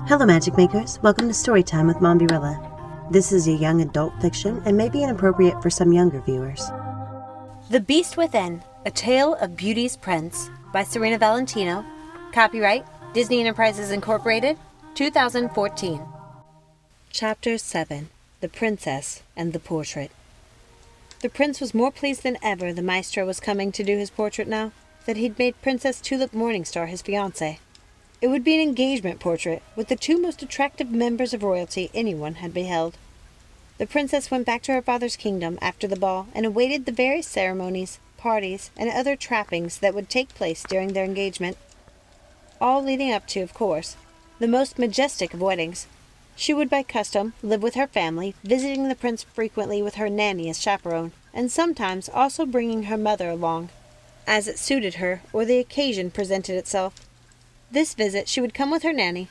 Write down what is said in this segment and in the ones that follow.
Hello Magic Makers, welcome to Storytime with Mombierella. This is a young adult fiction and may be inappropriate for some younger viewers. The Beast Within, A Tale of Beauty's Prince by Serena Valentino. Copyright Disney Enterprises Incorporated, 2014. Chapter 7. The Princess and the Portrait. The prince was more pleased than ever the maestro was coming to do his portrait now, that he'd made Princess Tulip Morningstar his fiancée. It would be an engagement portrait with the two most attractive members of royalty anyone had beheld. The princess went back to her father's kingdom after the ball and awaited the various ceremonies, parties, and other trappings that would take place during their engagement. All leading up to, of course, the most majestic of weddings. She would by custom live with her family, visiting the prince frequently with her nanny as chaperone, and sometimes also bringing her mother along, as it suited her or the occasion presented itself. This visit she would come with her nanny.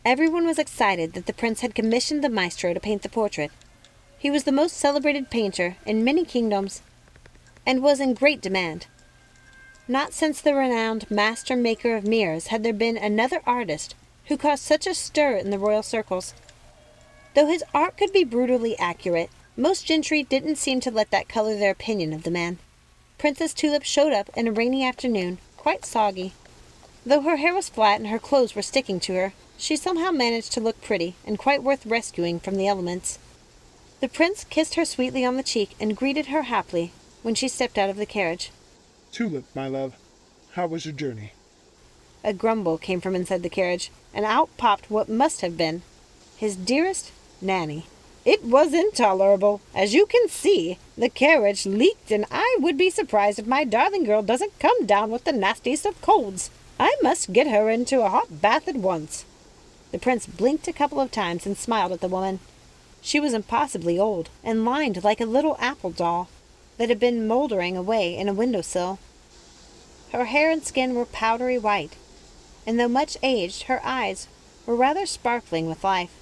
Everyone was excited that the prince had commissioned the maestro to paint the portrait. He was the most celebrated painter in many kingdoms, and was in great demand. Not since the renowned master maker of mirrors had there been another artist who caused such a stir in the royal circles. Though his art could be brutally accurate, most gentry didn't seem to let that color their opinion of the man. Princess Tulip showed up in a rainy afternoon, quite soggy. Though her hair was flat and her clothes were sticking to her, she somehow managed to look pretty and quite worth rescuing from the elements. The prince kissed her sweetly on the cheek and greeted her happily when she stepped out of the carriage. Tulip, my love, how was your journey? A grumble came from inside the carriage, and out popped what must have been his dearest nanny. It was intolerable. As you can see, the carriage leaked, and I would be surprised if my darling girl doesn't come down with the nastiest of colds. I must get her into a hot bath at once. The prince blinked a couple of times and smiled at the woman. She was impossibly old, and lined like a little apple doll that had been mouldering away in a window-sill. Her hair and skin were powdery white, and though much aged, her eyes were rather sparkling with life.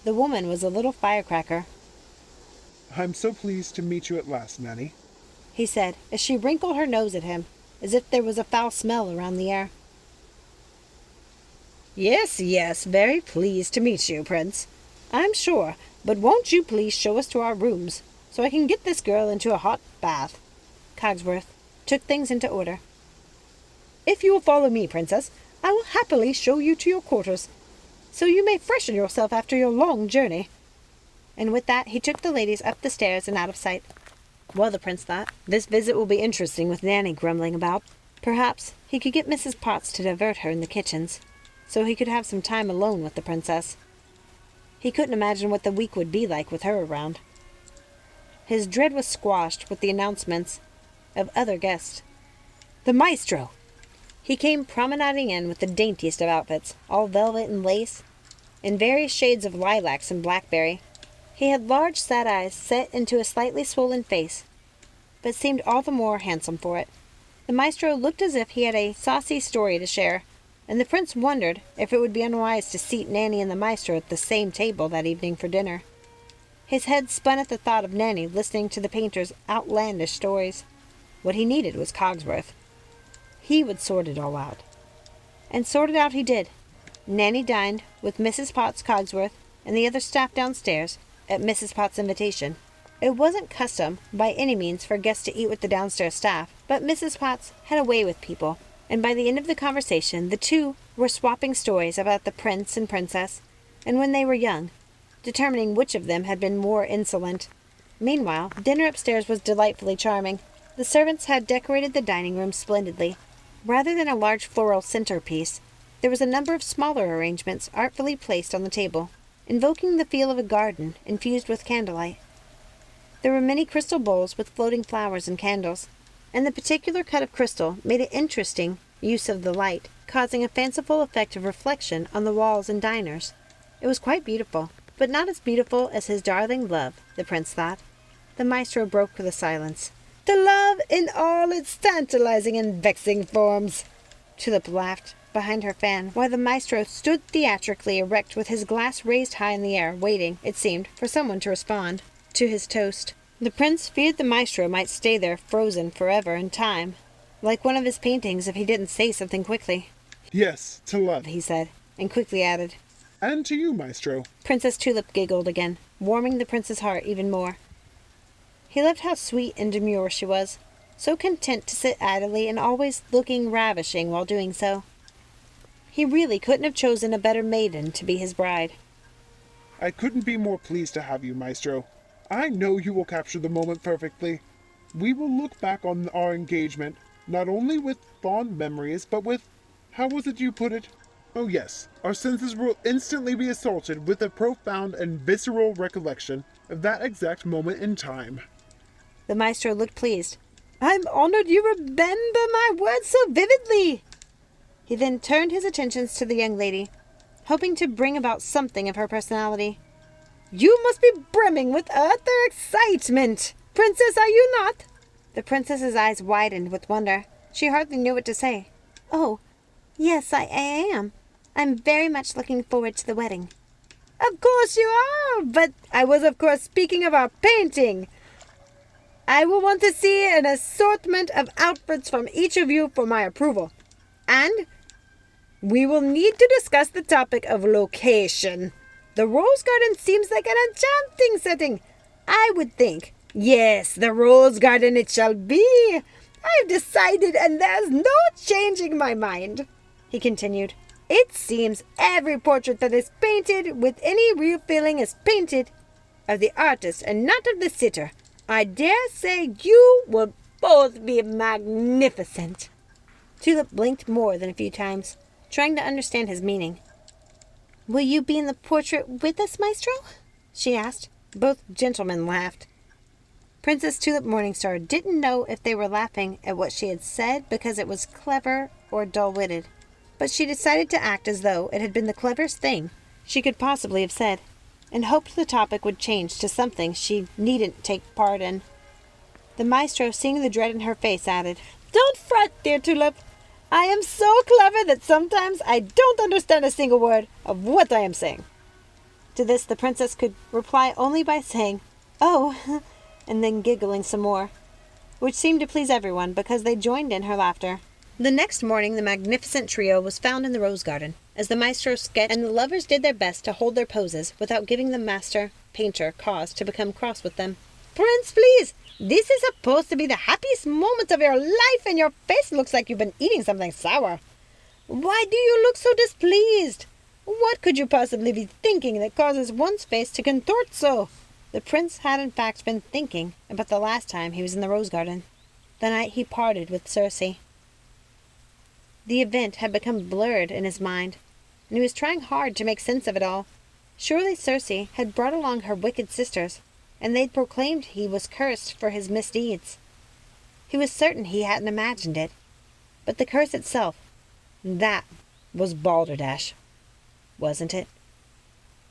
The woman was a little firecracker. I'm so pleased to meet you at last, Nanny, he said, as she wrinkled her nose at him, as if there was a foul smell around the air. Yes, very pleased to meet you, Prince. I'm sure, but won't you please show us to our rooms, so I can get this girl into a hot bath? Cogsworth took things into order. If you will follow me, Princess, I will happily show you to your quarters, so you may freshen yourself after your long journey. And with that he took the ladies up the stairs and out of sight. Well, the prince thought, this visit will be interesting with Nanny grumbling about. Perhaps he could get Mrs. Potts to divert her in the kitchens, so he could have some time alone with the princess. He couldn't imagine what the week would be like with her around. His dread was squashed with the announcements of other guests. The maestro! He came promenading in with the daintiest of outfits, all velvet and lace, in various shades of lilacs and blackberry. He had large sad eyes set into a slightly swollen face, but seemed all the more handsome for it. The maestro looked as if he had a saucy story to share, and the prince wondered if it would be unwise to seat Nanny and the maestro at the same table that evening for dinner. His head spun at the thought of Nanny listening to the painter's outlandish stories. What he needed was Cogsworth. He would sort it all out. And sort it out he did. Nanny dined with Mrs. Potts Cogsworth and the other staff downstairs, at Mrs. Potts' invitation. It wasn't custom by any means for guests to eat with the downstairs staff, but Mrs. Potts had a way with people, and by the end of the conversation the two were swapping stories about the prince and princess, and when they were young, determining which of them had been more insolent. Meanwhile, dinner upstairs was delightfully charming. The servants had decorated the dining room splendidly. Rather than a large floral centerpiece, there was a number of smaller arrangements artfully placed on the table, invoking the feel of a garden infused with candlelight. There were many crystal bowls with floating flowers and candles, and the particular cut of crystal made an interesting use of the light, causing a fanciful effect of reflection on the walls and diners. It was quite beautiful, but not as beautiful as his darling love, the prince thought. The maestro broke with a silence. The love in all its tantalizing and vexing forms. Tulip laughed behind her fan, while the maestro stood theatrically erect with his glass raised high in the air, waiting, it seemed, for someone to respond to his toast. The prince feared the maestro might stay there frozen forever in time, like one of his paintings if he didn't say something quickly. Yes, to love, he said. and quickly added, And to you, Maestro. Princess Tulip giggled again, warming the prince's heart even more. He loved how sweet and demure she was, so content to sit idly and always looking ravishing while doing so. He really couldn't have chosen a better maiden to be his bride. I couldn't be more pleased to have you, Maestro. I know you will capture the moment perfectly. We will look back on our engagement, not only with fond memories, but with, how was it you put it? Oh yes, our senses will instantly be assaulted with a profound and visceral recollection of that exact moment in time. The maestro looked pleased. I'm honored you remember my words so vividly. He then turned his attentions to the young lady, hoping to bring about something of her personality. You must be brimming with utter excitement. Princess, are you not? The princess's eyes widened with wonder. She hardly knew what to say. Oh, yes, I am. I'm very much looking forward to the wedding. Of course you are, but I was of course speaking of our painting. I will want to see an assortment of outfits from each of you for my approval. And we will need to discuss the topic of location. The rose garden seems like an enchanting setting. I would think, yes, the rose garden it shall be. I've decided and there's no changing my mind. He continued, it seems every portrait that is painted with any real feeling is painted of the artist and not of the sitter. I dare say you will both be magnificent. Tulip blinked more than a few times, trying to understand his meaning. Will you be in the portrait with us, Maestro? She asked. Both gentlemen laughed. Princess Tulip Morningstar didn't know if they were laughing at what she had said because it was clever or dull-witted, but she decided to act as though it had been the cleverest thing she could possibly have said, and hoped the topic would change to something she needn't take part in. The maestro, seeing the dread in her face, added, Don't fret, dear Tulip. I am so clever that sometimes I don't understand a single word of what I am saying. To this the princess could reply only by saying, Oh, and then giggling some more, which seemed to please everyone because they joined in her laughter. The next morning the magnificent trio was found in the rose garden, as the maestro sketched, and the lovers did their best to hold their poses without giving the master painter cause to become cross with them. Prince, please! This is supposed to be the happiest moment of your life, and your face looks like you've been eating something sour. Why do you look so displeased? What could you possibly be thinking that causes one's face to contort so? The prince had in fact been thinking about the last time he was in the rose garden, the night he parted with Circe. The event had become blurred in his mind, and he was trying hard to make sense of it all. Surely Circe had brought along her wicked sisters, and they'd proclaimed he was cursed for his misdeeds. He was certain he hadn't imagined it, but the curse itself, that was balderdash, wasn't it?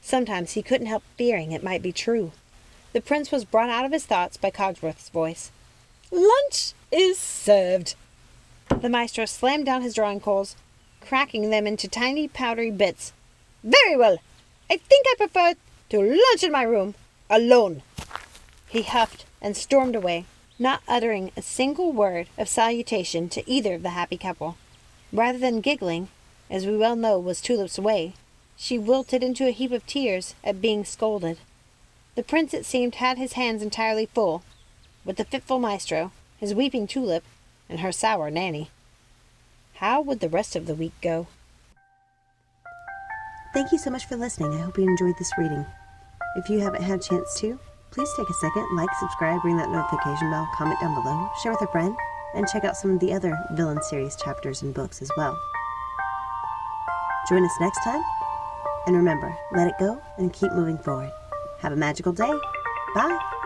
Sometimes he couldn't help fearing it might be true. The prince was brought out of his thoughts by Cogsworth's voice. Lunch is served. The maestro slammed down his drawing coals, cracking them into tiny powdery bits. Very well. I think I prefer to lunch in my room, alone. He huffed and stormed away, not uttering a single word of salutation to either of the happy couple. Rather than giggling, as we well know was Tulip's way, she wilted into a heap of tears at being scolded. The prince, it seemed, had his hands entirely full, with the fitful maestro, his weeping Tulip, and her sour nanny. How would the rest of the week go? Thank you so much for listening. I hope you enjoyed this reading. If you haven't had a chance to, please take a second, like, subscribe, ring that notification bell, comment down below, share with a friend, and check out some of the other Villain series chapters and books as well. Join us next time, and remember, let it go and keep moving forward. Have a magical day. Bye!